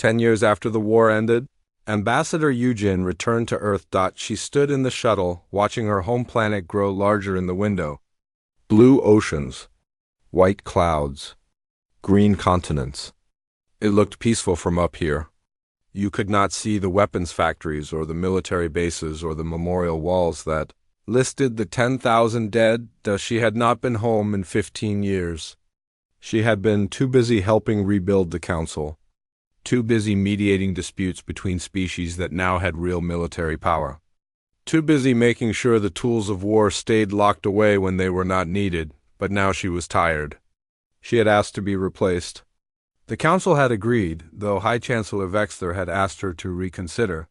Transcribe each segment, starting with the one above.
10 years after the war ended, Ambassador Yujin returned to Earth. She stood in the shuttle, watching her home planet grow larger in the window. Blue oceans, white clouds, green continents. It looked peaceful from up here. You could not see the weapons factories or the military bases or the memorial walls that listed the 10,000 dead. She had not been home in 15 years. She had been too busy helping rebuild the council, too busy mediating disputes between species that now had real military power, too busy making sure the tools of war stayed locked away when they were not needed, but now she was tired. She had asked to be replaced. The council had agreed, though High Chancellor Vexler had asked her to reconsider.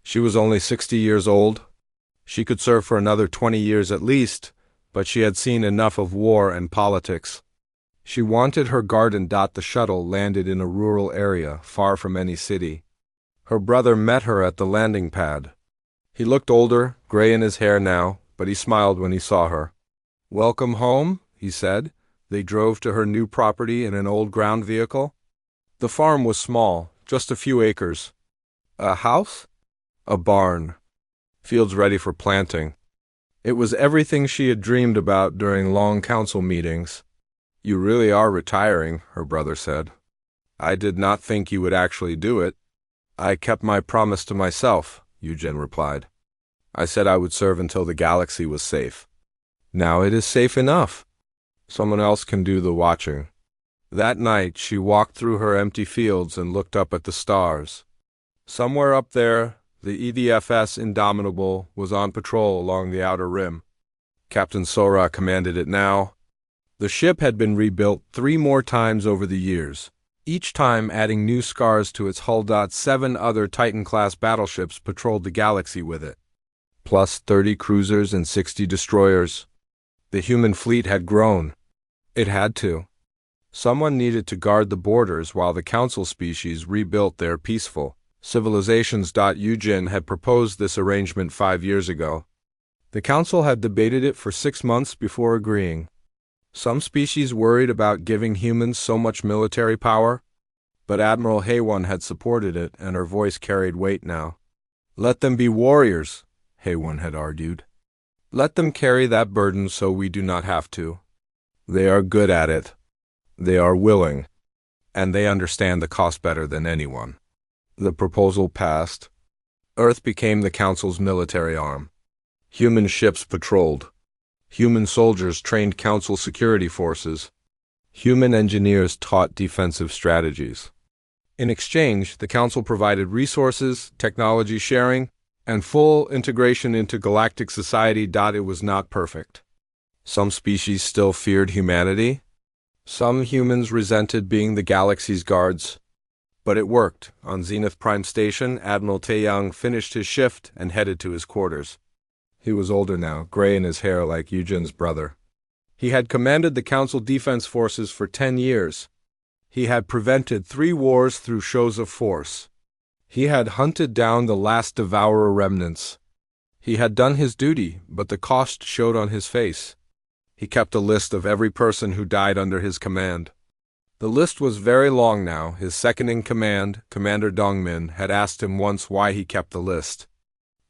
She was only 60 years old. She could serve for another 20 years at least, but she had seen enough of war and politics. She wanted her garden. The shuttle landed in a rural area, far from any city. Her brother met her at the landing pad. He looked older, gray in his hair now, but he smiled when he saw her. "Welcome home," he said. They drove to her new property in an old ground vehicle. The farm was small, just a few acres. A house? A barn. Fields ready for planting. It was everything she had dreamed about during long council meetings. "You really are retiring," her brother said. "I did not think you would actually do it." "I kept my promise to myself," Yujin replied. "I said I would serve until the galaxy was safe. Now it is safe enough. Someone else can do the watching." That night she walked through her empty fields and looked up at the stars. Somewhere up there, the EDFS Indomitable was on patrol along the outer rim. Captain Sora commanded it now. The ship had been rebuilt 3 more times over the years, each time adding new scars to its hull. 7 other Titan-class battleships patrolled the galaxy with it, plus 30 cruisers and 60 destroyers. The human fleet had grown. It had to. Someone needed to guard the borders while the council species rebuilt their peaceful civilizations. Yujin had proposed this arrangement 5 years ago. The council had debated it for 6 months before agreeing. Some species worried about giving humans so much military power, but Admiral Haywon had supported it, and her voice carried weight now. "Let them be warriors," Haywon had argued. "Let them carry that burden so we do not have to. They are good at it. They are willing. And they understand the cost better than anyone." The proposal passed. Earth became the Council's military arm. Human ships patrolled. Human soldiers trained Council security forces. Human engineers taught defensive strategies. In exchange, the Council provided resources, technology sharing, and full integration into galactic society. It was not perfect. Some species still feared humanity. Some humans resented being the galaxy's guards. But it worked. On Zenith Prime Station, Admiral Taeyang finished his shift and headed to his quarters. He was older now, gray in his hair like Yujin's brother. He had commanded the Council Defense Forces for 10 years. He had prevented 3 wars through shows of force. He had hunted down the last devourer remnants. He had done his duty, but the cost showed on his face. He kept a list of every person who died under his command. The list was very long now. His second-in-command, Commander Dongmin, had asked him once why he kept the list.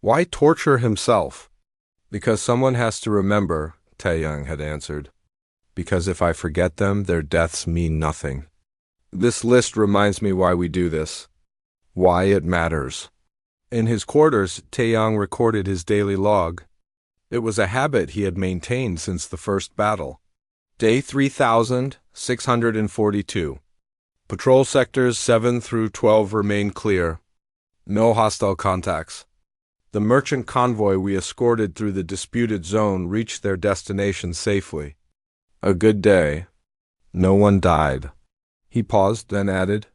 Why torture himself? "Because someone has to remember," Taeyang had answered. "Because if I forget them, their deaths mean nothing. This list reminds me why we do this. Why it matters." In his quarters, Taeyang recorded his daily log. It was a habit he had maintained since the first battle. Day 3642. Patrol sectors 7 through 12 remain clear. No hostile contacts. The merchant convoy we escorted through the disputed zone reached their destination safely. A good day. No one died. He paused, then added,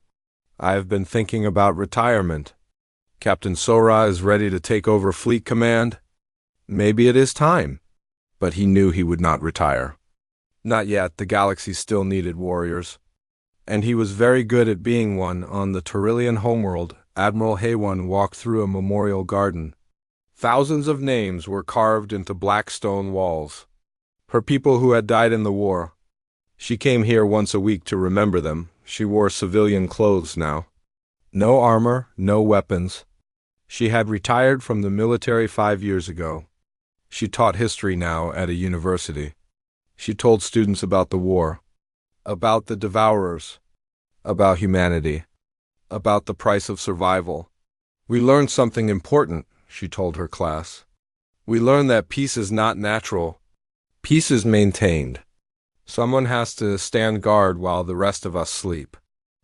"I have been thinking about retirement. Captain Sora is ready to take over fleet command. Maybe it is time." But he knew he would not retire. Not yet. The galaxy still needed warriors. And he was very good at being one. On the Torillian homeworld, Admiral Haywon walked through a memorial garden. Thousands of names were carved into black stone walls. Her people who had died in the war. She came here once a week to remember them. She wore civilian clothes now. No armor, no weapons. She had retired from the military 5 years ago. She taught history now at a university. She told students about the war, about the devourers, about humanity, about the price of survival. We learned something important, she told her class. We learned that peace is not natural. Peace is maintained. Someone has to stand guard while the rest of us sleep.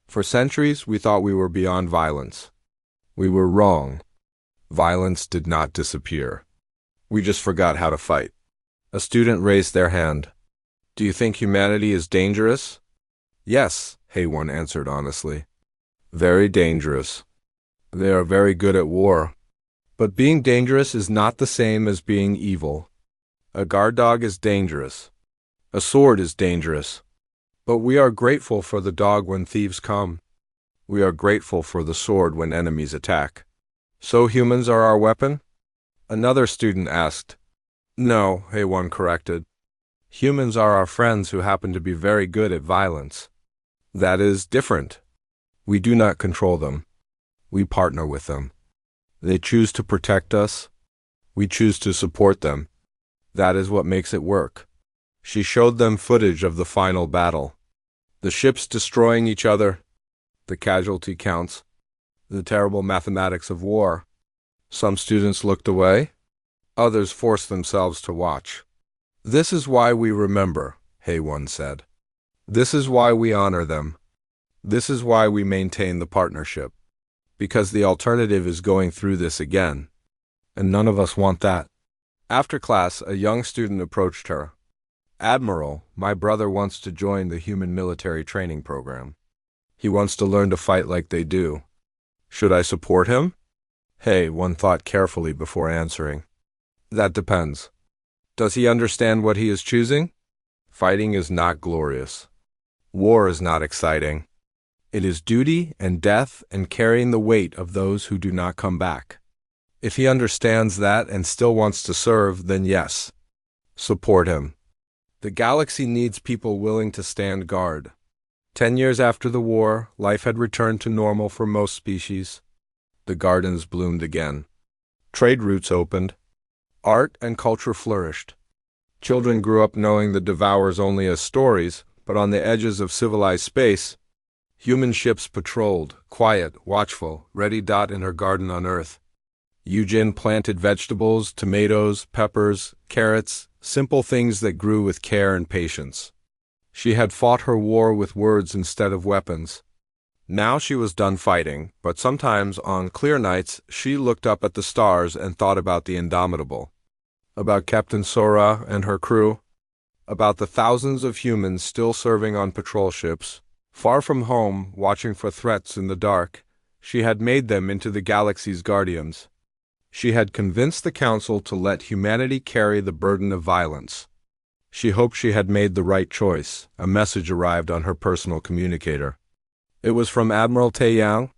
For centuries, we thought we were beyond violence. We were wrong. Violence did not disappear. We just forgot how to fight. A student raised their hand. Do you think humanity is dangerous? Yes, Hayone answered honestly. Very dangerous. They are very good at war. But being dangerous is not the same as being evil. A guard dog is dangerous. A sword is dangerous. But we are grateful for the dog when thieves come. We are grateful for the sword when enemies attack. So humans are our weapon? Another student asked. No, Hayone corrected. Humans are our friends who happen to be very good at violence. That is different. We do not control them. We partner with them. They choose to protect us. We choose to support them. That is what makes it work. She showed them footage of the final battle. The ships destroying each other, the casualty counts, the terrible mathematics of war. Some students looked away. Others forced themselves to watch. This is why we remember, Hayone said. This is why we honor them. This is why we maintain the partnership. Because the alternative is going through this again. And none of us want that. After class, a young student approached her. Admiral, my brother wants to join the human military training program. He wants to learn to fight like they do. Should I support him? One thought carefully before answering. That depends. Does he understand what he is choosing? Fighting is not glorious. War is not exciting. It is duty and death and carrying the weight of those who do not come back. If he understands that and still wants to serve, then yes. Support him. The galaxy needs people willing to stand guard. 10 years after the war, life had returned to normal for most species. The gardens bloomed again. Trade routes opened. Art and culture flourished. Children grew up knowing the devourers only as stories, but on the edges of civilized space, human ships patrolled, quiet, watchful, ready. In her garden on Earth. Eugene planted vegetables, tomatoes, peppers, carrots, simple things that grew with care and patience. She had fought her war with words instead of weapons. Now she was done fighting, but sometimes on clear nights she looked up at the stars and thought about the Indomitable, about Captain Sora and her crew, about the thousands of humans still serving on patrol ships, far from home, watching for threats in the dark. She had made them into the galaxy's guardians. She had convinced the Council to let humanity carry the burden of violence. She hoped she had made the right choice. A message arrived on her personal communicator. It was from Admiral Taeyang.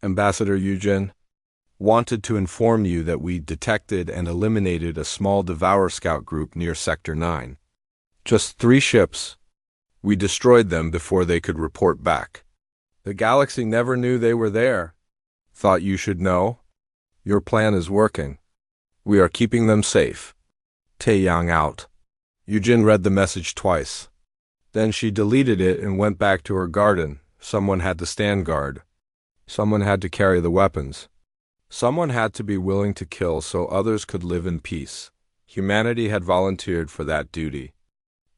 Ambassador Eugene wanted to inform you that we detected and eliminated a small Devourer Scout group near Sector 9. Just 3 ships. We destroyed them before they could report back. The galaxy never knew they were there. Thought you should know. Your plan is working. We are keeping them safe. Taeyang out. Eugene read the message twice. Then she deleted it and went back to her garden. Someone had to stand guard. Someone had to carry the weapons. Someone had to be willing to kill so others could live in peace. Humanity had volunteered for that duty.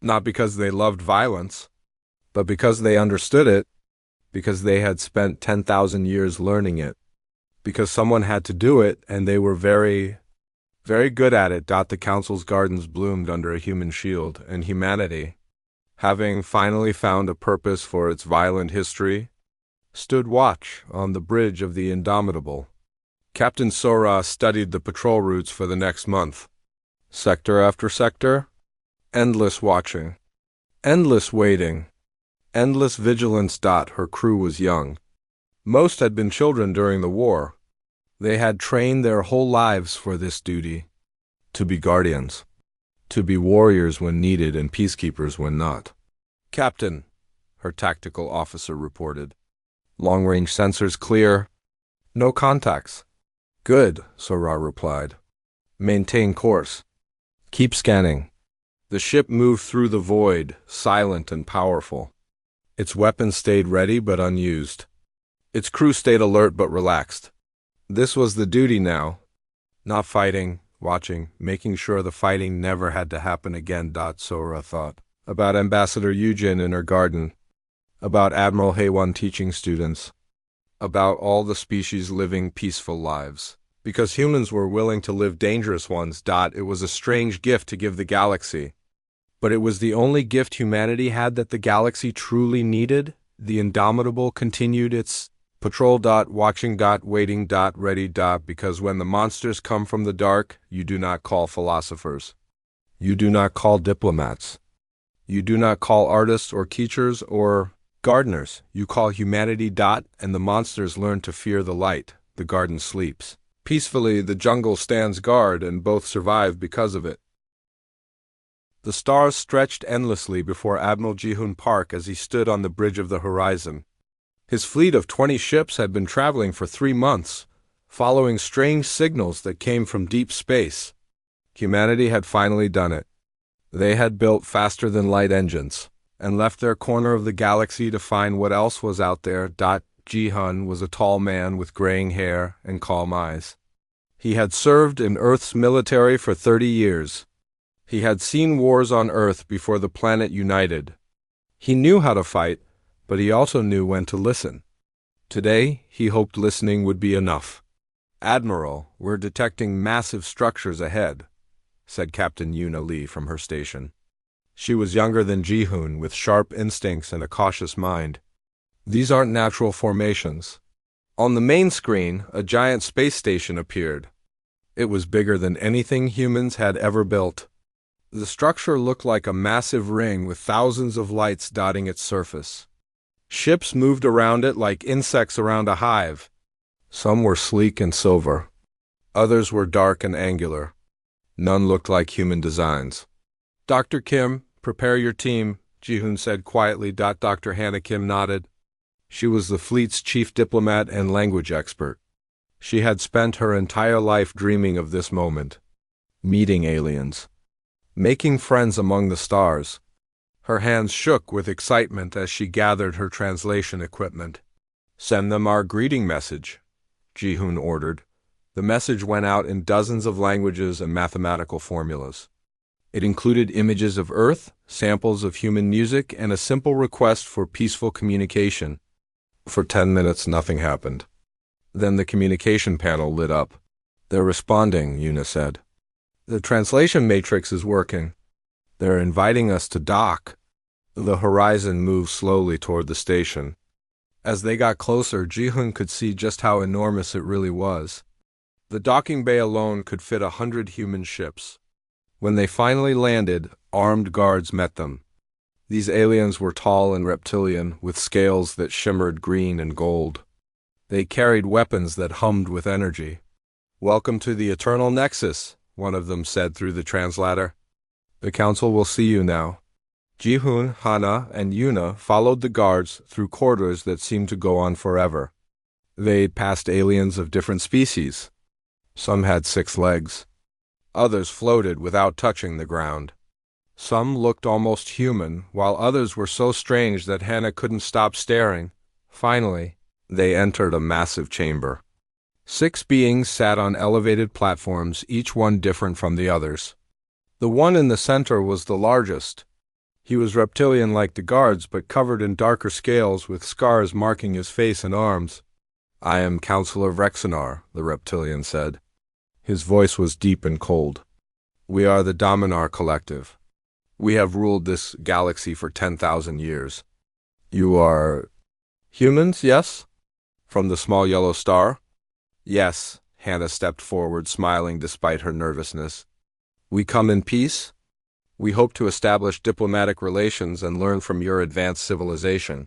Not because they loved violence, but because they understood it, because they had spent 10,000 years learning it, because someone had to do it and they were very, very good at it. The Council's gardens bloomed under a human shield, and humanity, having finally found a purpose for its violent history, stood watch on the bridge of the Indomitable. Captain Sora studied the patrol routes for the next month. Sector after sector, endless watching, endless waiting, endless vigilance. Her crew was young. Most had been children during the war. They had trained their whole lives for this duty, to be guardians, to be warriors when needed and peacekeepers when not. Captain, her tactical officer reported. Long-range sensors clear. No contacts. Good, Sora replied. Maintain course. Keep scanning. The ship moved through the void, silent and powerful. Its weapons stayed ready but unused. Its crew stayed alert but relaxed. This was the duty now. Not fighting, watching, making sure the fighting never had to happen again. Sora thought. About Ambassador Yujin in her garden. About Admiral Heiwan teaching students. About all the species living peaceful lives. Because humans were willing to live dangerous ones. It was a strange gift to give the galaxy. But it was the only gift humanity had that the galaxy truly needed. The Indomitable continued its patrol. Watching. Waiting. Ready. Because when the monsters come from the dark, you do not call philosophers. You do not call diplomats. You do not call artists or teachers or gardeners. You call humanity. And the monsters learn to fear the light. The garden sleeps. Peacefully, the jungle stands guard, and both survive because of it. The stars stretched endlessly before Admiral Ji-hoon Park as he stood on the bridge of the horizon. His fleet of 20 ships had been traveling for 3 months, following strange signals that came from deep space. Humanity had finally done it. They had built faster-than-light engines, and left their corner of the galaxy to find what else was out there. Ji-hoon was a tall man with graying hair and calm eyes. He had served in Earth's military for 30 years. He had seen wars on Earth before the planet united. He knew how to fight, but he also knew when to listen. Today, he hoped listening would be enough. Admiral, we're detecting massive structures ahead, said Captain Yuna Lee from her station. She was younger than Ji-hoon, with sharp instincts and a cautious mind. These aren't natural formations. On the main screen, a giant space station appeared. It was bigger than anything humans had ever built. The structure looked like a massive ring with thousands of lights dotting its surface. Ships moved around it like insects around a hive. Some were sleek and silver. Others were dark and angular. None looked like human designs. Dr. Kim, prepare your team, Ji-hoon said quietly. Dr. Hannah Kim nodded. She was the fleet's chief diplomat and language expert. She had spent her entire life dreaming of this moment. Meeting aliens. Making friends among the stars. Her hands shook with excitement as she gathered her translation equipment. Send them our greeting message, Ji-hoon ordered. The message went out in dozens of languages and mathematical formulas. It included images of Earth, samples of human music, and a simple request for peaceful communication. For 10 minutes, nothing happened. Then the communication panel lit up. They're responding, Yuna said. The translation matrix is working. They're inviting us to dock. The horizon moved slowly toward the station. As they got closer, Ji-hoon could see just how enormous it really was. The docking bay alone could fit 100 human ships. When they finally landed, armed guards met them. These aliens were tall and reptilian, with scales that shimmered green and gold. They carried weapons that hummed with energy. Welcome to the Eternal Nexus, one of them said through the translator. The council will see you now. Ji-hoon, Hana, and Yuna followed the guards through corridors that seemed to go on forever. They passed aliens of different species. Some had 6 legs. Others floated without touching the ground. Some looked almost human, while others were so strange that Hannah couldn't stop staring. Finally, they entered a massive chamber. 6 beings sat on elevated platforms, each one different from the others. The one in the center was the largest. He was reptilian like the guards, but covered in darker scales with scars marking his face and arms. I am Counselor Vrexenar, the reptilian said. His voice was deep and cold. We are the Dominar Collective. We have ruled this galaxy for 10,000 years. You are humans, yes? From the small yellow star? Yes, Hannah stepped forward, smiling despite her nervousness. We come in peace? We hope to establish diplomatic relations and learn from your advanced civilization.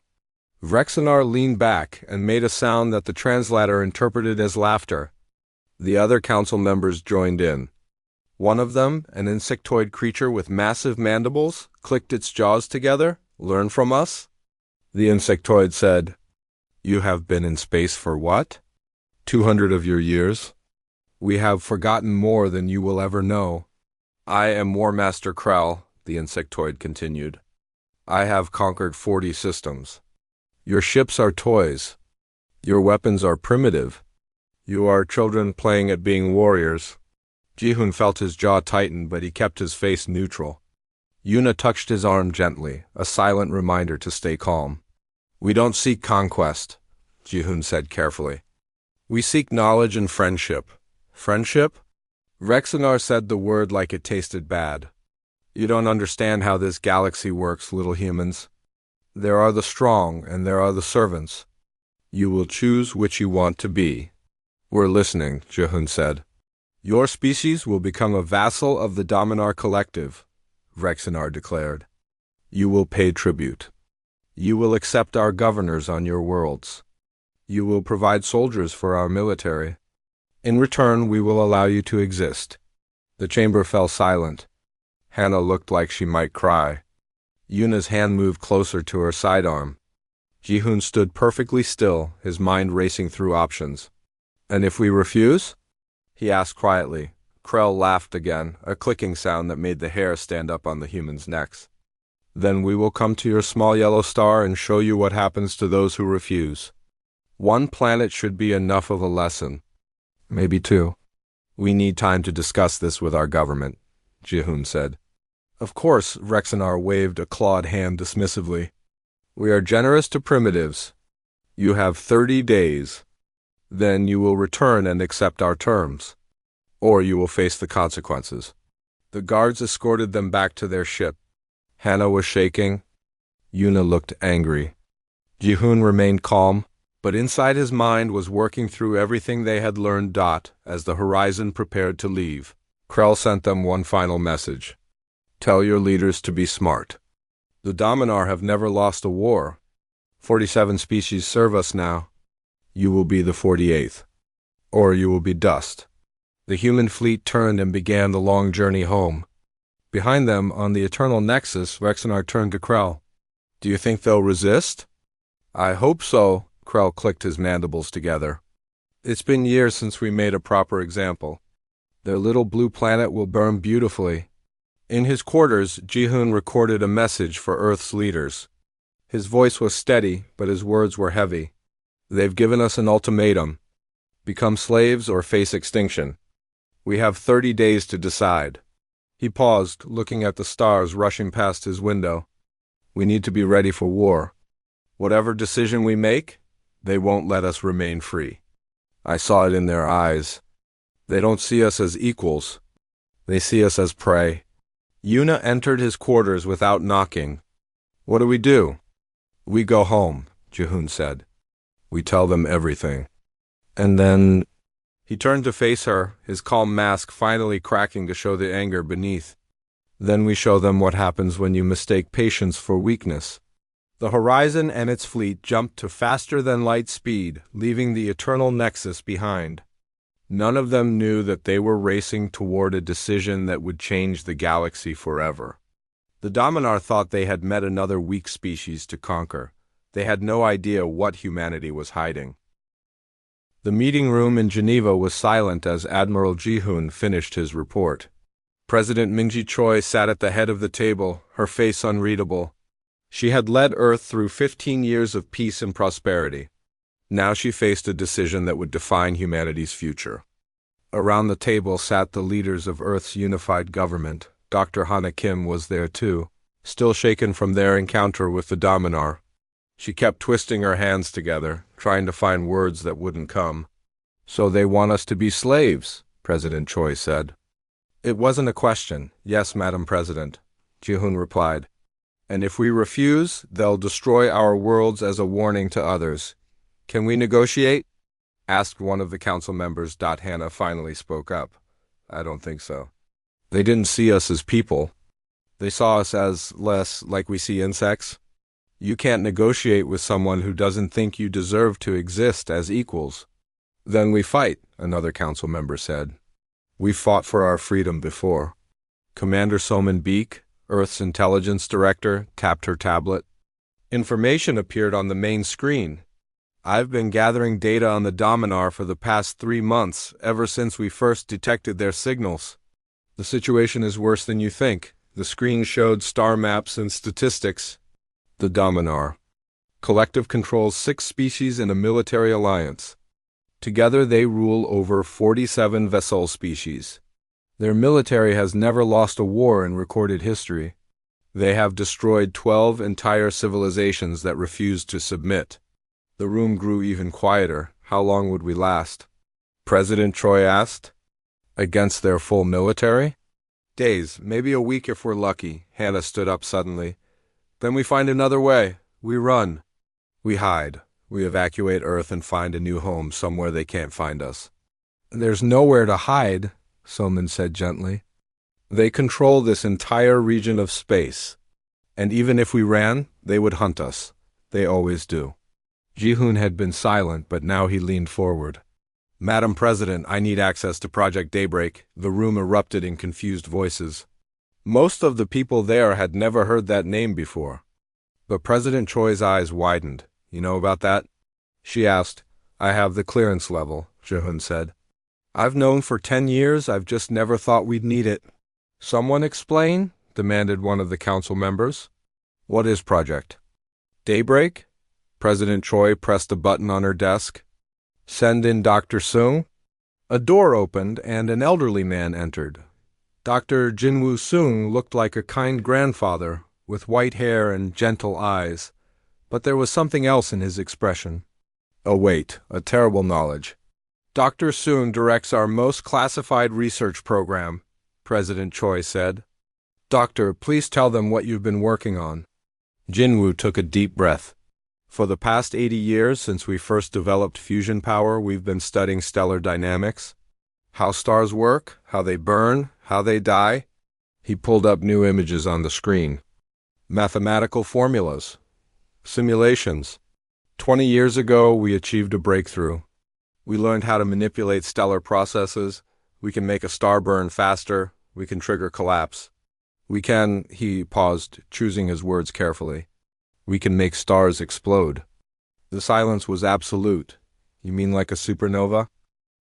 Vrexenar leaned back and made a sound that the translator interpreted as laughter. The other council members joined in. One of them, an insectoid creature with massive mandibles, clicked its jaws together. Learn from us? The insectoid said, You have been in space for what? 200 of your years? We have forgotten more than you will ever know. I am War Master Krell, the insectoid continued. I have conquered 40 systems. Your ships are toys. Your weapons are primitive. You are children playing at being warriors. Ji-hoon felt his jaw tighten, but he kept his face neutral. Yuna touched his arm gently, a silent reminder to stay calm. We don't seek conquest, Ji-hoon said carefully. We seek knowledge and friendship. Friendship? Rexanar said the word like it tasted bad. You don't understand how this galaxy works, little humans. There are the strong and there are the servants. You will choose which you want to be. We're listening, Ji-hoon said. Your species will become a vassal of the Dominar Collective, Rexanar declared. You will pay tribute. You will accept our governors on your worlds. You will provide soldiers for our military. In return, we will allow you to exist. The chamber fell silent. Hannah looked like she might cry. Yuna's hand moved closer to her sidearm. Ji-hoon stood perfectly still, his mind racing through options. And if we refuse? He asked quietly. Krell laughed again, a clicking sound that made the hair stand up on the humans' necks. Then we will come to your small yellow star and show you what happens to those who refuse. One planet should be enough of a lesson. Maybe two. We need time to discuss this with our government, Ji-hoon said. Of course, Rexanar waved a clawed hand dismissively. We are generous to primitives. You have 30 days. Then you will return and accept our terms. Or you will face the consequences. The guards escorted them back to their ship. Hannah was shaking. Yuna looked angry. Ji-hoon remained calm, but inside his mind was working through everything they had learned. As the Horizon prepared to leave, Krell sent them one final message. Tell your leaders to be smart. The Dominar have never lost a war. 47 species serve us now. You will be the 48th. Or you will be dust. The human fleet turned and began the long journey home. Behind them, on the Eternal Nexus, Rexanar turned to Krell. Do you think they'll resist? I hope so, Krell clicked his mandibles together. It's been years since we made a proper example. Their little blue planet will burn beautifully. In his quarters, Ji-hoon recorded a message for Earth's leaders. His voice was steady, but his words were heavy. They've given us an ultimatum. Become slaves or face extinction. We have 30 days to decide. He paused, looking at the stars rushing past his window. We need to be ready for war. Whatever decision we make, they won't let us remain free. I saw it in their eyes. They don't see us as equals. They see us as prey. Yuna entered his quarters without knocking. What do? We go home, Ji-hoon said. We tell them everything. And then... He turned to face her, his calm mask finally cracking to show the anger beneath. Then we show them what happens when you mistake patience for weakness. The Horizon and its fleet jumped to faster-than-light speed, leaving the Eternal Nexus behind. None of them knew that they were racing toward a decision that would change the galaxy forever. The Dominar thought they had met another weak species to conquer. They had no idea what humanity was hiding. The meeting room in Geneva was silent as Admiral Ji-hoon finished his report. President Mingji Choi sat at the head of the table, her face unreadable. She had led Earth through 15 years of peace and prosperity. Now she faced a decision that would define humanity's future. Around the table sat the leaders of Earth's unified government. Dr. Hana Kim was there too, still shaken from their encounter with the Dominar. She kept twisting her hands together, trying to find words that wouldn't come. So they want us to be slaves, President Choi said. It wasn't a question. Yes, Madam President, Ji-hoon replied. And if we refuse, they'll destroy our worlds as a warning to others. Can we negotiate? Asked one of the council members. Hannah finally spoke up. I don't think so. They didn't see us as people. They saw us as less like we see insects. You can't negotiate with someone who doesn't think you deserve to exist as equals. Then we fight, another council member said. We fought for our freedom before. Commander Soman Beek, Earth's intelligence director, tapped her tablet. Information appeared on the main screen. I've been gathering data on the Dominar for the past 3 months, ever since we first detected their signals. The situation is worse than you think. The screen showed star maps and statistics. The Dominar. Collective controls 6 species in a military alliance. Together they rule over 47 vessel species. Their military has never lost a war in recorded history. They have destroyed 12 entire civilizations that refused to submit. The room grew even quieter. How long would we last? President Troy asked. Against their full military? Days, maybe a week if we're lucky. Hannah stood up suddenly. Then we find another way. We run. We hide. We evacuate Earth and find a new home somewhere they can't find us. There's nowhere to hide, Soman said gently. They control this entire region of space. And even if we ran, they would hunt us. They always do. Ji-hoon had been silent, but now he leaned forward. Madam President, I need access to Project Daybreak. The room erupted in confused voices. Most of the people there had never heard that name before. But President Choi's eyes widened. You know about that? She asked. I have the clearance level, Ji-hoon said. I've known for 10 years, I've just never thought we'd need it. Someone explain? Demanded one of the council members. What is Project Daybreak? President Choi pressed a button on her desk. Send in Dr. Sung. A door opened and an elderly man entered. Dr. Jinwoo Sung looked like a kind grandfather, with white hair and gentle eyes, but there was something else in his expression. Oh wait, a terrible knowledge. Dr. Sung directs our most classified research program, President Choi said. Doctor, please tell them what you've been working on. Jinwoo took a deep breath. For the past 80 years since we first developed fusion power, we've been studying stellar dynamics. How stars work, how they burn, how they die. He pulled up new images on the screen. Mathematical formulas. Simulations. 20 years ago, we achieved a breakthrough. We learned how to manipulate stellar processes. We can make a star burn faster. We can trigger collapse. He paused, choosing his words carefully. We can make stars explode. The silence was absolute. You mean like a supernova?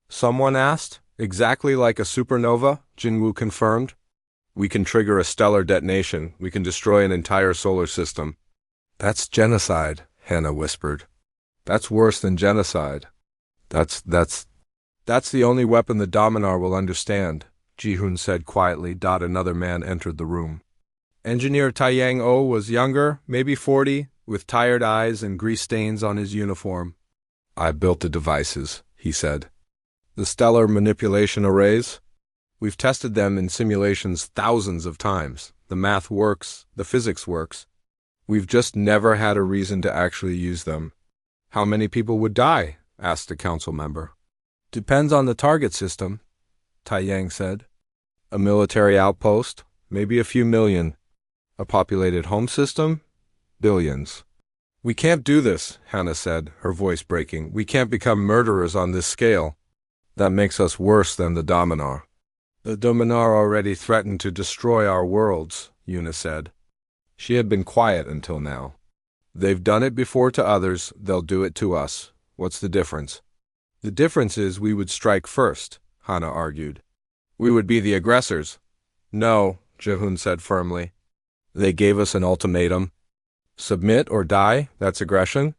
Someone asked. Exactly like a supernova, Jinwoo confirmed. We can trigger a stellar detonation. We can destroy an entire solar system. That's genocide, Hannah whispered. That's worse than genocide. That's the only weapon the Dominar will understand, Ji-hoon said quietly. Another man entered the room. Engineer Taeyang-oh was younger, maybe 40, with tired eyes and grease stains on his uniform. I built the devices, he said. The stellar manipulation arrays? We've tested them in simulations thousands of times. The math works, the physics works. We've just never had a reason to actually use them. How many people would die? Asked a council member. Depends on the target system, Taeyang said. A military outpost? Maybe a few million. A populated home system? Billions. We can't do this, Hannah said, her voice breaking. We can't become murderers on this scale. That makes us worse than the Dominar. The Dominar already threatened to destroy our worlds, Yuna said. She had been quiet until now. They've done it before to others, they'll do it to us. What's the difference? The difference is we would strike first, Hannah argued. We would be the aggressors. No, Ji-hoon said firmly. They gave us an ultimatum. Submit or die, that's aggression.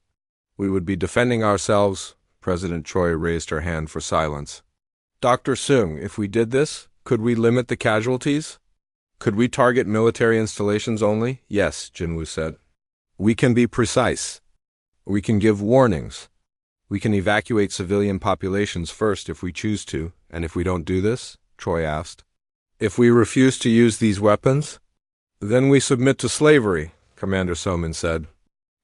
We would be defending ourselves. President Choi raised her hand for silence. Dr. Sung, if we did this, could we limit the casualties? Could we target military installations only? Yes, Jinwoo said. We can be precise. We can give warnings. We can evacuate civilian populations first if we choose to, and if we don't do this, Choi asked. If we refuse to use these weapons? Then we submit to slavery, Commander Soman said.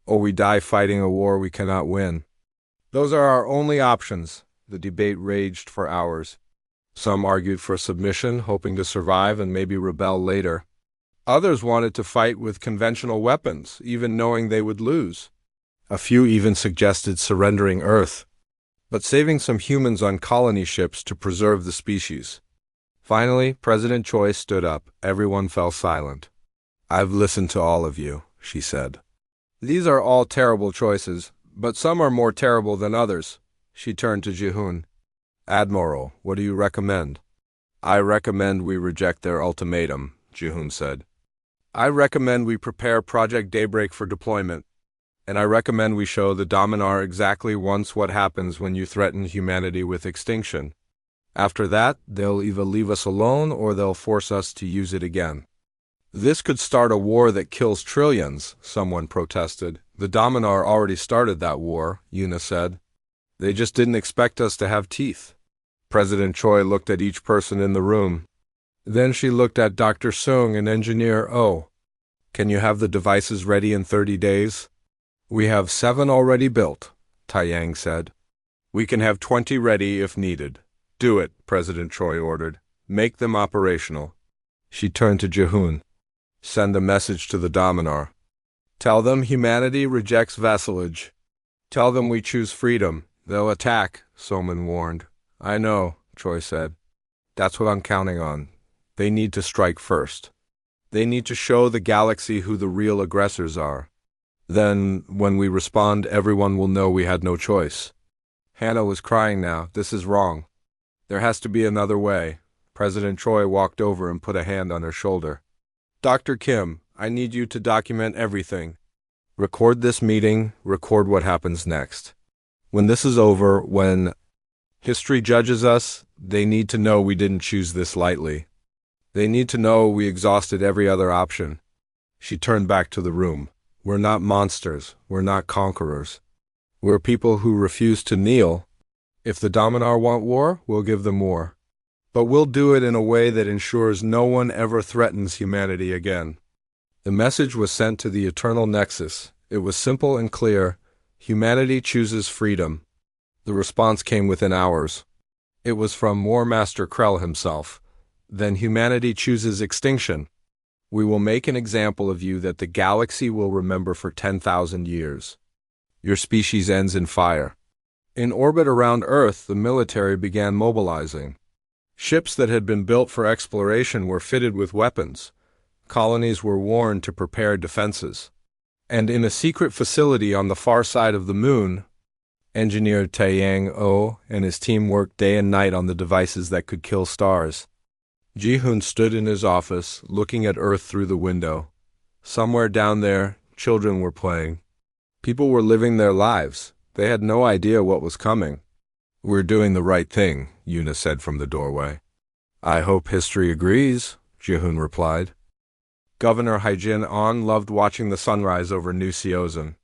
Or we die fighting a war we cannot win. Those are our only options. The debate raged for hours. Some argued for submission, hoping to survive and maybe rebel later. Others wanted to fight with conventional weapons, even knowing they would lose. A few even suggested surrendering Earth, but saving some humans on colony ships to preserve the species. Finally, President Choi stood up. Everyone fell silent. I've listened to all of you, she said. These are all terrible choices, but some are more terrible than others. She turned to Ji-hoon. Admiral, what do you recommend? I recommend we reject their ultimatum, Ji-hoon said. I recommend we prepare Project Daybreak for deployment. And I recommend we show the Dominar exactly once what happens when you threaten humanity with extinction. After that, they'll either leave us alone or they'll force us to use it again. This could start a war that kills trillions, someone protested. The Dominar already started that war, Yuna said. They just didn't expect us to have teeth. President Choi looked at each person in the room. Then she looked at Dr. Sung and Engineer Oh. Can you have the devices ready in 30 days? We have 7 already built, Taiyang said. We can have 20 ready if needed. Do it, President Choi ordered. Make them operational. She turned to Ji-hoon. Send a message to the Dominar. Tell them humanity rejects vassalage. Tell them we choose freedom. They'll attack, Soman warned. I know, Choi said. That's what I'm counting on. They need to strike first. They need to show the galaxy who the real aggressors are. Then, when we respond, everyone will know we had no choice. Hannah was crying now. This is wrong. There has to be another way. President Choi walked over and put a hand on her shoulder. Dr. Kim, I need you to document everything. Record this meeting, record what happens next. When this is over, when history judges us, they need to know we didn't choose this lightly. They need to know we exhausted every other option. She turned back to the room. We're not monsters. We're not conquerors. We're people who refuse to kneel. If the Dominar want war, we'll give them war. But we'll do it in a way that ensures no one ever threatens humanity again. The message was sent to the Eternal Nexus. It was simple and clear. Humanity chooses freedom. The response came within hours. It was from War Master Krell himself. Then humanity chooses extinction. We will make an example of you that the galaxy will remember for 10,000 years. Your species ends in fire. In orbit around Earth, the military began mobilizing. Ships that had been built for exploration were fitted with weapons. Colonies were warned to prepare defenses. And in a secret facility on the far side of the moon, Engineer Taiyang Oh and his team worked day and night on the devices that could kill stars. Ji-hoon stood in his office, looking at Earth through the window. Somewhere down there, children were playing. People were living their lives. They had no idea what was coming. We're doing the right thing, Yuna said from the doorway. I hope history agrees, Ji-hoon replied. Governor Haijin On loved watching the sunrise over New Seozan.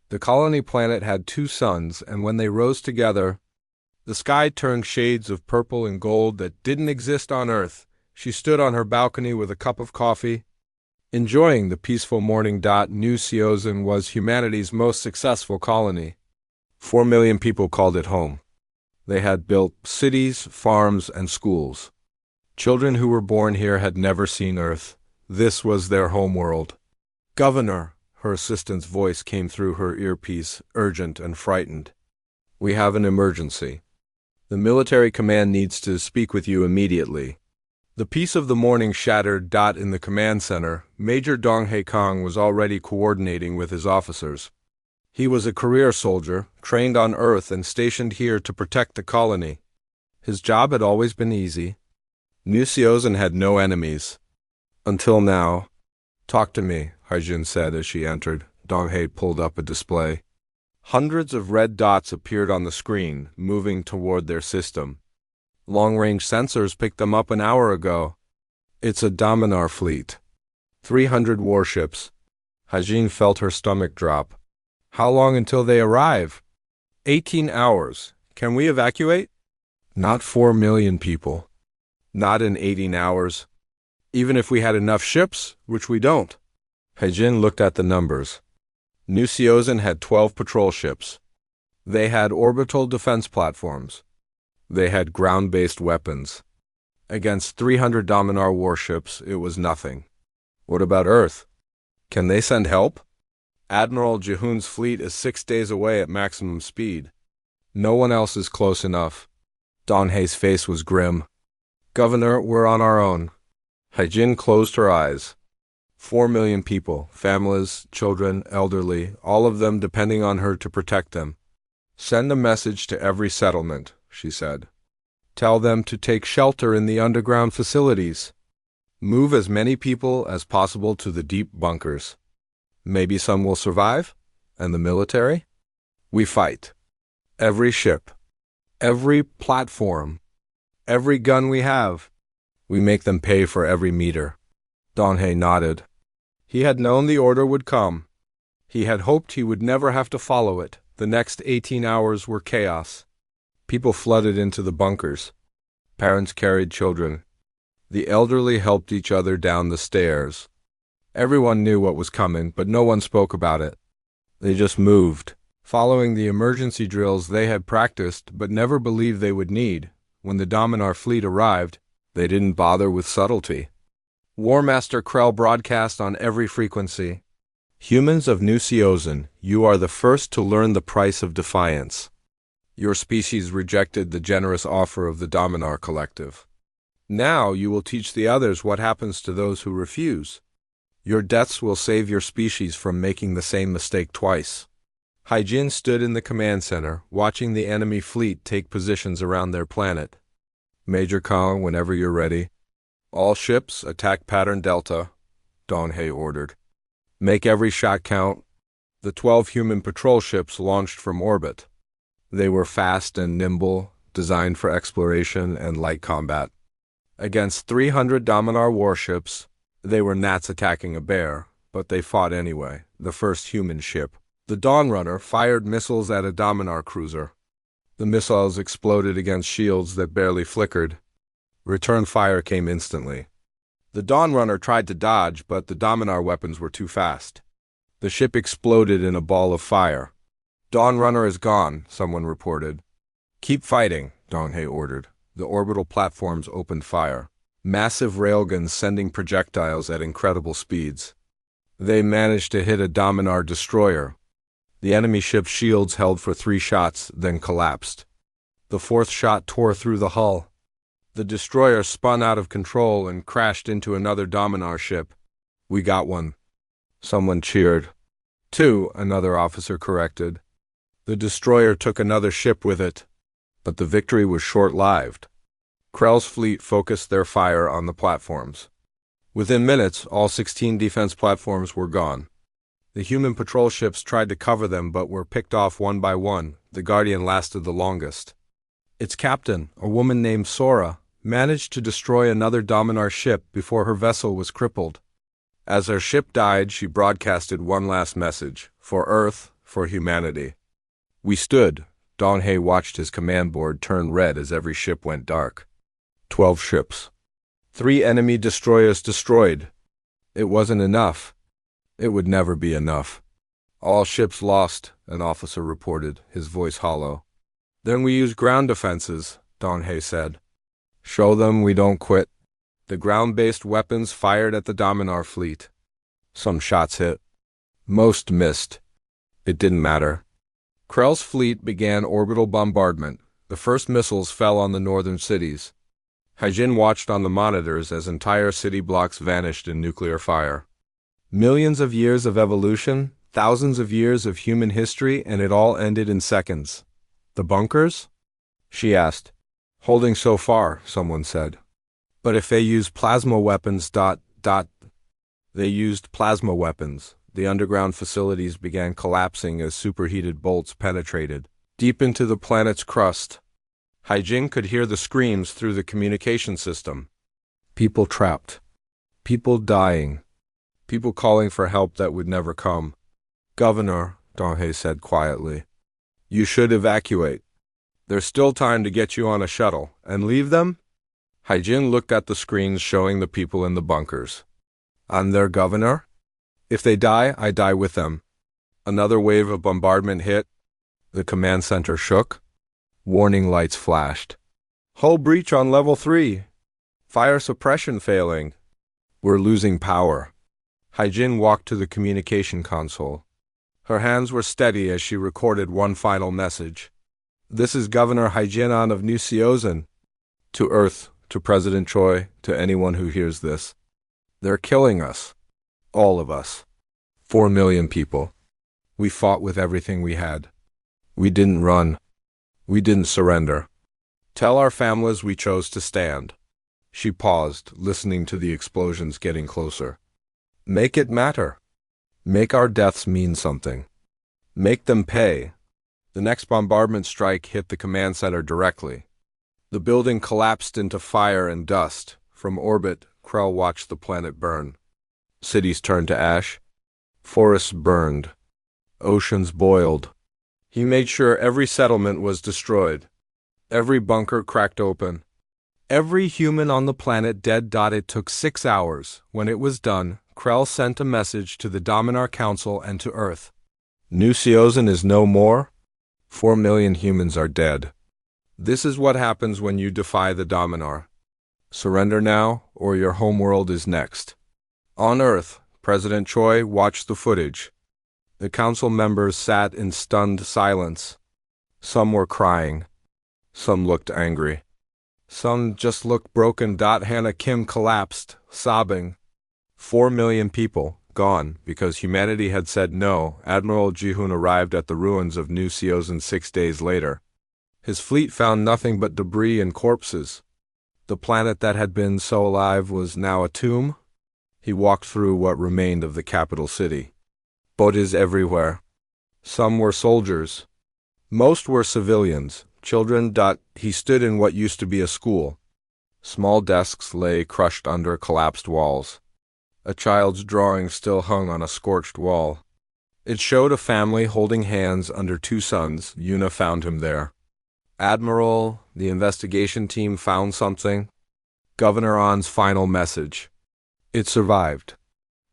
The colony planet had 2 suns, and when they rose together, the sky turned shades of purple and gold that didn't exist on Earth. She stood on her balcony with a cup of coffee, enjoying the peaceful morning. New Seozan was humanity's most successful colony. 4 million people called it home. They had built cities, farms, and schools. Children who were born here had never seen Earth. This was their homeworld. Governor, her assistant's voice came through her earpiece, urgent and frightened. We have an emergency. The military command needs to speak with you immediately. The peace of the morning shattered. In the command center, Major Dong-hae Kang was already coordinating with his officers. He was a career soldier, trained on Earth and stationed here to protect the colony. His job had always been easy. New Seozan had no enemies. Until now. Talk to me, Haijin said as she entered. Dong-hae pulled up a display. Hundreds of red dots appeared on the screen, moving toward their system. Long-range sensors picked them up an hour ago. It's a Dominar fleet. 300 warships. Haijin felt her stomach drop. How long until they arrive? 18 hours. Can we evacuate? Not 4 million people. Not in 18 hours. Even if we had enough ships, which we don't. Haijin looked at the numbers. New Seozan had 12 patrol ships. They had orbital defense platforms. They had ground-based weapons. Against 300 Dominar warships, it was nothing. What about Earth? Can they send help? Admiral Ji-hoon's fleet is 6 days away at maximum speed. No one else is close enough. Dong-hae's face was grim. Governor, we're on our own. Haijin closed her eyes. 4 million people, families, children, elderly, all of them depending on her to protect them. Send a message to every settlement, she said. Tell them to take shelter in the underground facilities. Move as many people as possible to the deep bunkers. Maybe some will survive? And the military? We fight. Every ship. Every platform. Every gun we have. We make them pay for every meter. Donhei nodded. He had known the order would come. He had hoped he would never have to follow it. The next 18 hours were chaos. People flooded into the bunkers. Parents carried children. The elderly helped each other down the stairs. Everyone knew what was coming, but no one spoke about it. They just moved, following the emergency drills they had practiced but never believed they would need. When the Dominar fleet arrived, they didn't bother with subtlety. War Master Krell broadcast on every frequency. Humans of New Seozen, you are the first to learn the price of defiance. Your species rejected the generous offer of the Dominar Collective. Now you will teach the others what happens to those who refuse. Your deaths will save your species from making the same mistake twice. Haijin stood in the command center, watching the enemy fleet take positions around their planet. Major Kong, whenever you're ready. All ships, attack pattern Delta, Donhei ordered. Make every shot count. The 12 human patrol ships launched from orbit. They were fast and nimble, designed for exploration and light combat. Against 300 Dominar warships, they were gnats attacking a bear, but they fought anyway. The first human ship, the Dawnrunner, fired missiles at a Dominar cruiser. The missiles exploded against shields that barely flickered. Return fire came instantly. The Dawnrunner tried to dodge, but the Dominar weapons were too fast. The ship exploded in a ball of fire. Dawnrunner is gone, someone reported. Keep fighting, Donhei ordered. The orbital platforms opened fire. Massive railguns sending projectiles at incredible speeds. They managed to hit a Dominar destroyer. The enemy ship's shields held for 3 shots, then collapsed. The 4th shot tore through the hull. The destroyer spun out of control and crashed into another Dominar ship. We got one. Someone cheered. 2, another officer corrected. The destroyer took another ship with it, but the victory was short-lived. Krell's fleet focused their fire on the platforms. Within minutes, all 16 defense platforms were gone. The human patrol ships tried to cover them but were picked off one by one. The Guardian lasted the longest. Its captain, a woman named Sora, managed to destroy another Dominar ship before her vessel was crippled. As her ship died, she broadcasted one last message, for Earth, for humanity. We stood. Donhei watched his command board turn red as every ship went dark. 12 ships. 3 enemy destroyers destroyed. It wasn't enough. It would never be enough. All ships lost, an officer reported, his voice hollow. Then we use ground defenses, Donhei said. Show them we don't quit. The ground-based weapons fired at the Dominar fleet. Some shots hit. Most missed. It didn't matter. Krell's fleet began orbital bombardment. The first missiles fell on the northern cities. Haijin watched on the monitors as entire city blocks vanished in nuclear fire. Millions of years of evolution, thousands of years of human history, and it all ended in seconds. The bunkers? She asked. Holding so far, someone said. But if they use plasma weapons, They used plasma weapons. The underground facilities began collapsing as superheated bolts penetrated deep into the planet's crust. Haijin could hear the screams through the communication system. People trapped. People dying. People calling for help that would never come. Governor, Donhei said quietly, you should evacuate. There's still time to get you on a shuttle. And leave them? Haijin looked at the screens showing the people in the bunkers. I'm their governor? If they die, I die with them. Another wave of bombardment hit. The command center shook. Warning lights flashed. Hull breach on level 3. Fire suppression failing. We're losing power. Haijin walked to the communication console. Her hands were steady as she recorded one final message. This is Governor Haijinan of New Seozen. To Earth, to President Choi, to anyone who hears this. They're killing us. All of us. 4 million people. We fought with everything we had. We didn't run. We didn't surrender. Tell our families we chose to stand. She paused, listening to the explosions getting closer. Make it matter. Make our deaths mean something. Make them pay. The next bombardment strike hit the command center directly. The building collapsed into fire and dust. From orbit, Krell watched the planet burn. Cities turned to ash. Forests burned. Oceans boiled. He made sure every settlement was destroyed. Every bunker cracked open. Every human on the planet dead. It took 6 hours. When it was done, Krell sent a message to the Dominar Council and to Earth. New Seozen is no more. 4 million humans are dead. This is what happens when you defy the Dominar. Surrender now, or your homeworld is next. On Earth, President Choi watched the footage. The council members sat in stunned silence. Some were crying. Some looked angry. Some just looked broken. Hannah Kim collapsed, sobbing. 4 million people, gone, because humanity had said no. Admiral Ji-hoon arrived at the ruins of New Seozen 6 days later. His fleet found nothing but debris and corpses. The planet that had been so alive was now a tomb. He walked through what remained of the capital city. Bodies everywhere. Some were soldiers. Most were civilians, children. He stood in what used to be a school. Small desks lay crushed under collapsed walls. A child's drawing still hung on a scorched wall. It showed a family holding hands under 2 sons. Yuna found him there. Admiral, the investigation team found something. Governor On's final message. It survived.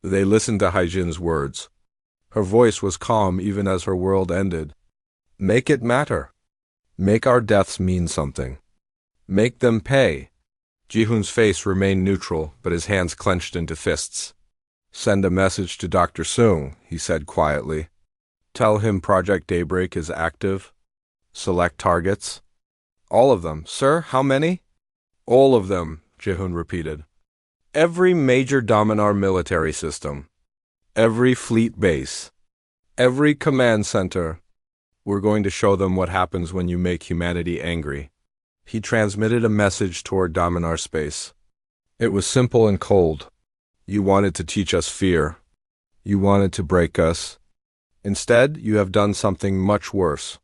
They listened to Haijin's words. Her voice was calm even as her world ended. Make it matter. Make our deaths mean something. Make them pay. Ji-hoon's face remained neutral, but his hands clenched into fists. Send a message to Dr. Seung, he said quietly. Tell him Project Daybreak is active. Select targets. All of them. Sir, how many? All of them, Ji-hoon repeated. Every major Dominar military system. Every fleet base. Every command center. We're going to show them what happens when you make humanity angry. He transmitted a message toward Dominar space. It was simple and cold. You wanted to teach us fear. You wanted to break us. Instead, you have done something much worse.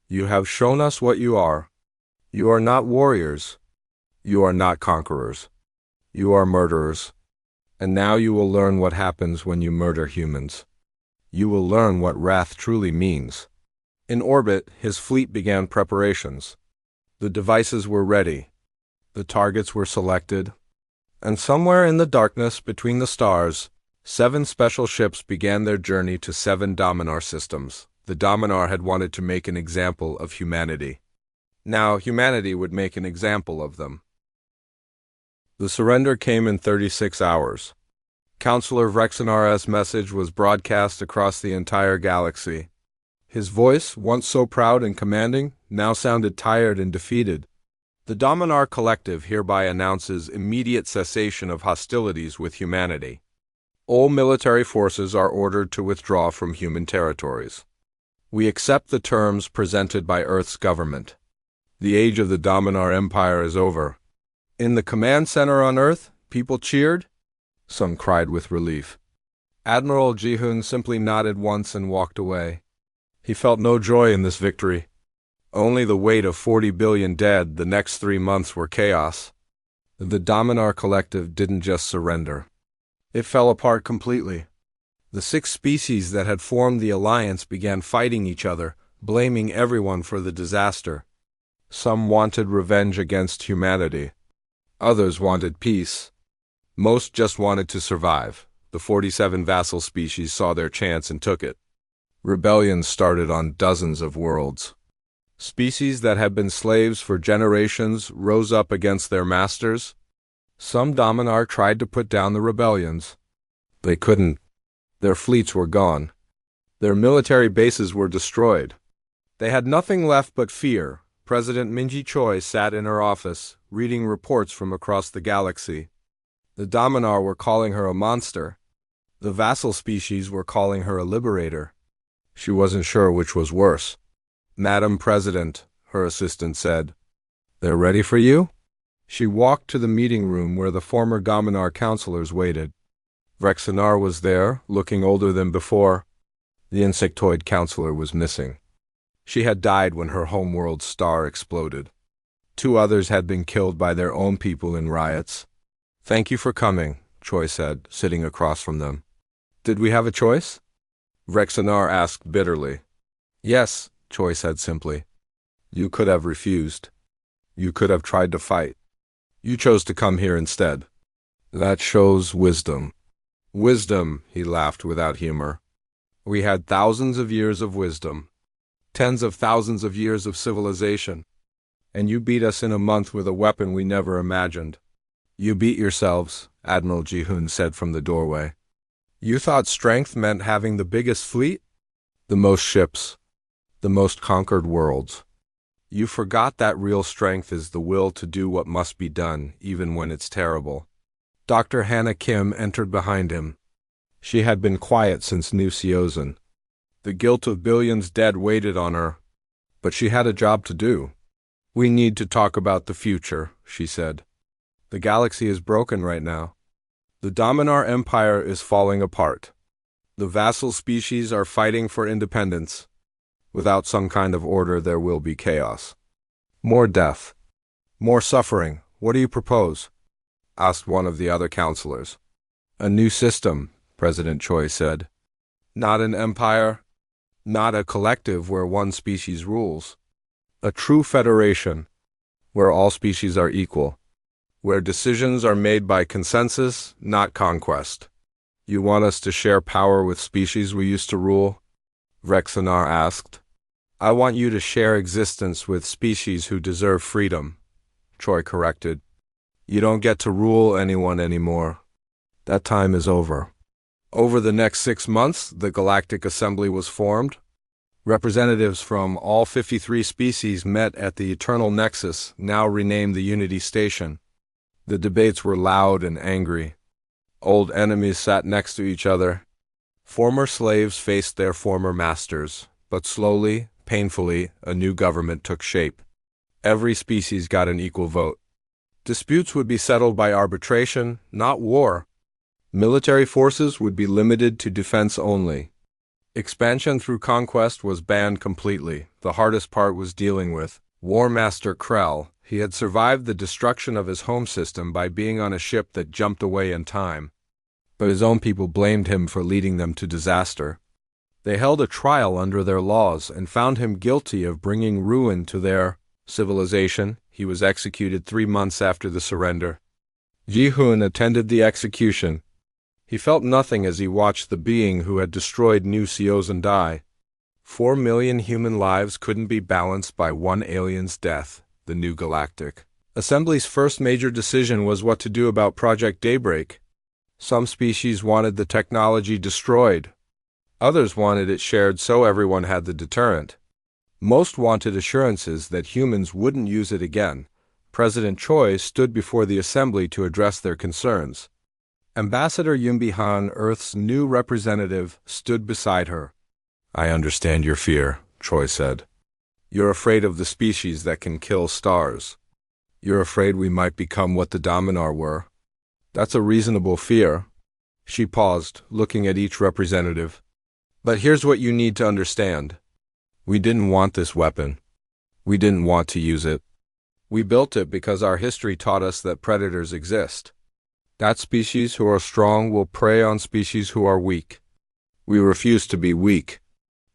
You have shown us what you are. You are not warriors. You are not conquerors. You are murderers. And now you will learn what happens when you murder humans. You will learn what wrath truly means. In orbit, his fleet began preparations. The devices were ready. The targets were selected. And somewhere in the darkness between the stars, 7 special ships began their journey to 7 Dominar systems. The Dominar had wanted to make an example of humanity. Now humanity would make an example of them. The surrender came in 36 hours. Counselor Vrexenar's message was broadcast across the entire galaxy. His voice, once so proud and commanding, now sounded tired and defeated. The Dominar Collective hereby announces immediate cessation of hostilities with humanity. All military forces are ordered to withdraw from human territories. We accept the terms presented by Earth's government. The age of the Dominar Empire is over. In the command center on Earth, people cheered. Some cried with relief. Admiral Ji-hoon simply nodded once and walked away. He felt no joy in this victory. Only the weight of 40 billion dead. The next 3 months were chaos. The Dominar Collective didn't just surrender. It fell apart completely. The 6 species that had formed the alliance began fighting each other, blaming everyone for the disaster. Some wanted revenge against humanity. Others wanted peace. Most just wanted to survive. The 47 vassal species saw their chance and took it. Rebellions started on dozens of worlds. Species that had been slaves for generations rose up against their masters. Some Dominar tried to put down the rebellions. They couldn't. Their fleets were gone. Their military bases were destroyed. They had nothing left but fear. President Minji Choi sat in her office, reading reports from across the galaxy. The Dominar were calling her a monster. The vassal species were calling her a liberator. She wasn't sure which was worse. "Madam President," her assistant said. "They're ready for you?" She walked to the meeting room where the former Dominar counselors waited. Rexanar was there, looking older than before. The insectoid counselor was missing. She had died when her homeworld's star exploded. 2 others had been killed by their own people in riots. "Thank you for coming," Choi said, sitting across from them. "Did we have a choice?" Rexanar asked bitterly. "Yes," Choi said simply. "You could have refused. You could have tried to fight. You chose to come here instead. That shows wisdom." "Wisdom," he laughed without humor. "We had thousands of years of wisdom. Tens of thousands of years of civilization. And you beat us in a month with a weapon we never imagined." "You beat yourselves," Admiral Ji-hoon said from the doorway. "You thought strength meant having the biggest fleet? The most ships? The most conquered worlds? You forgot that real strength is the will to do what must be done, even when it's terrible." Dr. Hannah Kim entered behind him. She had been quiet since New Seozen. The guilt of billions dead weighted on her, but she had a job to do. "We need to talk about the future," she said. "The galaxy is broken right now. The Dominar Empire is falling apart. The vassal species are fighting for independence. Without some kind of order, there will be chaos. More death. More suffering. What do you propose?" asked one of the other counselors. "A new system," President Choi said. "Not an empire. Not a collective where one species rules. A true federation, where all species are equal. Where decisions are made by consensus, not conquest." "You want us to share power with species we used to rule?" Rexanar asked. "I want you to share existence with species who deserve freedom," Choi corrected. "You don't get to rule anyone anymore. That time is over." Over the next 6 months, the Galactic Assembly was formed. Representatives from all 53 species met at the Eternal Nexus, now renamed the Unity Station. The debates were loud and angry. Old enemies sat next to each other. Former slaves faced their former masters, but slowly, painfully, a new government took shape. Every species got an equal vote. Disputes would be settled by arbitration, not war. Military forces would be limited to defense only. Expansion through conquest was banned completely. The hardest part was dealing with War Master Krell. He had survived the destruction of his home system by being on a ship that jumped away in time. But his own people blamed him for leading them to disaster. They held a trial under their laws and found him guilty of bringing ruin to their civilization. He was executed 3 months after the surrender. Ji-hoon attended the execution. He felt nothing as he watched the being who had destroyed New Seozen die. 4 million human lives couldn't be balanced by one alien's death, the new Galactic Assembly's first major decision was what to do about Project Daybreak. Some species wanted the technology destroyed. Others wanted it shared so everyone had the deterrent. Most wanted assurances that humans wouldn't use it again. President Choi stood before the Assembly to address their concerns. Ambassador Yunbi-han, Earth's new representative, stood beside her. "I understand your fear," Choi said. "You're afraid of the species that can kill stars. You're afraid we might become what the Dominar were. That's a reasonable fear." She paused, looking at each representative. "But here's what you need to understand. We didn't want this weapon. We didn't want to use it. We built it because our history taught us that predators exist. That species who are strong will prey on species who are weak. We refuse to be weak."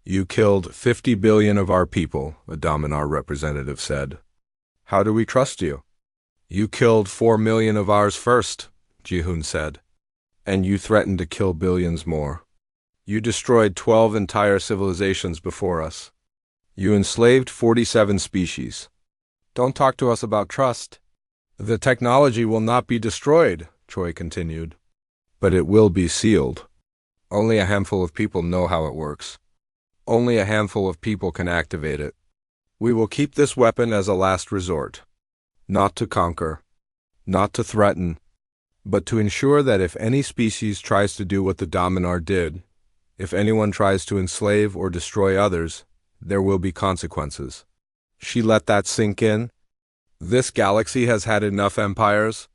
"You killed 50 billion of our people," a Dominar representative said. "How do we trust you?" "You killed 4 million of ours first," Ji-hoon said. "And you threatened to kill billions more. You destroyed 12 entire civilizations before us. You enslaved 47 species. Don't talk to us about trust." "The technology will not be destroyed," Choi continued. "But it will be sealed. Only a handful of people know how it works. Only a handful of people can activate it. We will keep this weapon as a last resort. Not to conquer. Not to threaten. but to ensure that if any species tries to do what the Dominar did, if anyone tries to enslave or destroy others, there will be consequences. She let that sink in. This galaxy has had enough empires,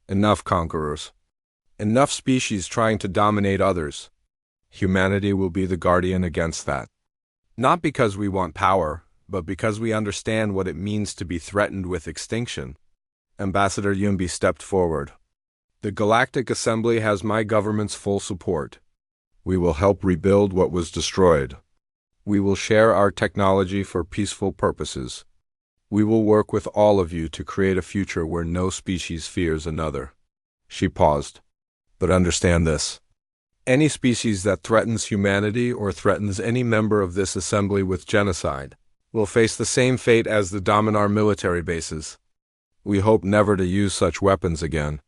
enough conquerors, enough species trying to dominate others. Humanity will be the guardian against that. Not because we want power, but because we understand what it means to be threatened with extinction. Ambassador Yumbi stepped forward. The Galactic Assembly has my government's full support. We will help rebuild what was destroyed. We will share our technology for peaceful purposes. We will work with all of you to create a future where no species fears another. She paused. But understand this. Any species that threatens humanity or threatens any member of this assembly with genocide will face the same fate as the Dominar military bases. We hope never to use such weapons again.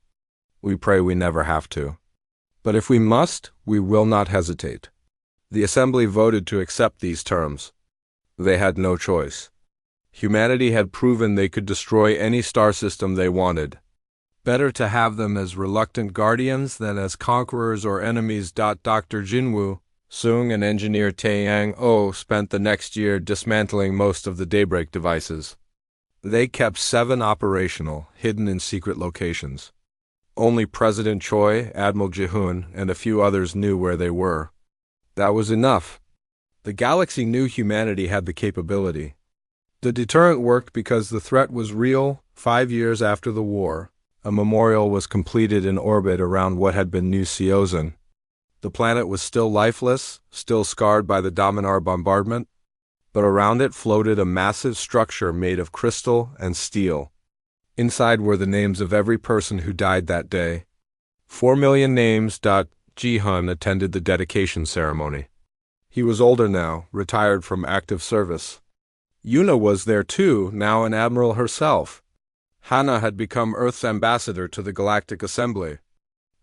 We pray we never have to. But if we must, we will not hesitate. The Assembly voted to accept these terms. They had no choice. Humanity had proven they could destroy any star system they wanted. Better to have them as reluctant guardians than as conquerors or enemies. Dr. Jinwoo, Sung, and engineer Taeyang Oh spent the next year dismantling most of the Daybreak devices. They kept 7 operational, hidden in secret locations. Only President Choi, Admiral Ji-hoon, and a few others knew where they were. That was enough. The galaxy knew humanity had the capability. The deterrent worked because the threat was real. 5 years after the war, a memorial was completed in orbit around what had been New Seozan. The planet was still lifeless, still scarred by the Dominar bombardment, but around it floated a massive structure made of crystal and steel. Inside were the names of every person who died that day. 4 million names. Ji-hun attended the dedication ceremony. He was older now, retired from active service. Yuna was there too, now an admiral herself. Hannah had become Earth's ambassador to the Galactic Assembly.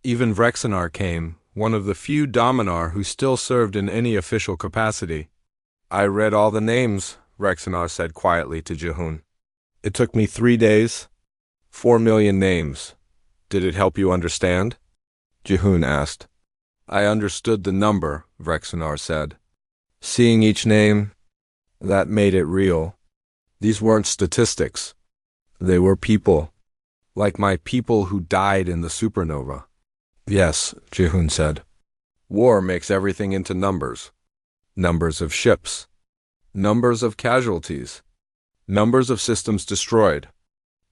Even Vrexenar came, one of the few Dominar who still served in any official capacity. I read all the names, Vrexenar said quietly to Ji-hoon. It took me 3 days. 4 million names. Did it help you understand? Ji-hoon asked. I understood the number, Vrexenar said. Seeing each name, that made it real. These weren't statistics. They were people. Like my people who died in the supernova. Yes, Ji-hoon said. War makes everything into numbers. Numbers of ships. Numbers of casualties. Numbers of systems destroyed.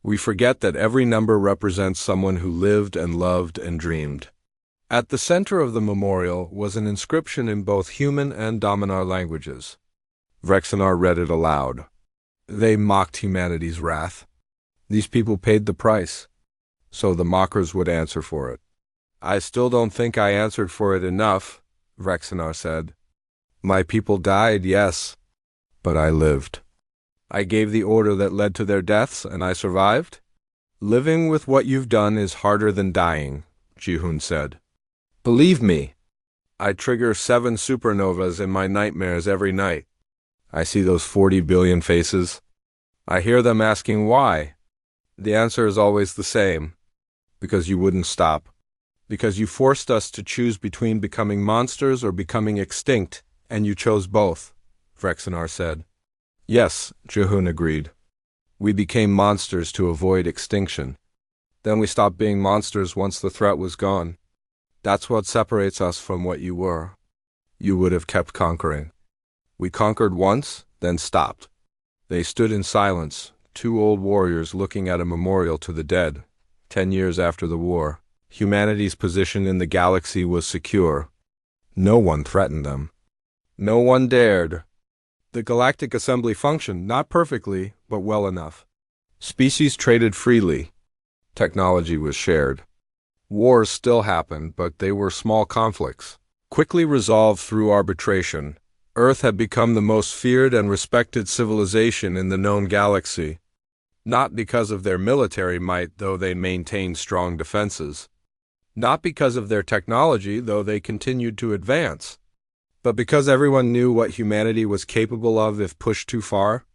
We forget that every number represents someone who lived and loved and dreamed. At the center of the memorial was an inscription in both human and Dominar languages. Vrexenar read it aloud. They mocked humanity's wrath. These people paid the price, so the mockers would answer for it. I still don't think I answered for it enough, Vrexenar said. My people died, yes, but I lived. I gave the order that led to their deaths, and I survived. Living with what you've done is harder than dying, Ji-hoon said. Believe me, I trigger 7 supernovas in my nightmares every night. I see those 40 billion faces. I hear them asking why. The answer is always the same. Because you wouldn't stop. Because you forced us to choose between becoming monsters or becoming extinct, and you chose both, Vrexenar said. Yes, Ji-hoon agreed. We became monsters to avoid extinction. Then we stopped being monsters once the threat was gone. That's what separates us from what you were. You would have kept conquering. We conquered once, then stopped. They stood in silence, 2 old warriors looking at a memorial to the dead. 10 years after the war, humanity's position in the galaxy was secure. No one threatened them. No one dared. The Galactic Assembly functioned, not perfectly, but well enough. Species traded freely. Technology was shared. Wars still happened, but they were small conflicts, quickly resolved through arbitration. Earth had become the most feared and respected civilization in the known galaxy. Not because of their military might, though they maintained strong defenses. Not because of their technology, though they continued to advance. But because everyone knew what humanity was capable of if pushed too far.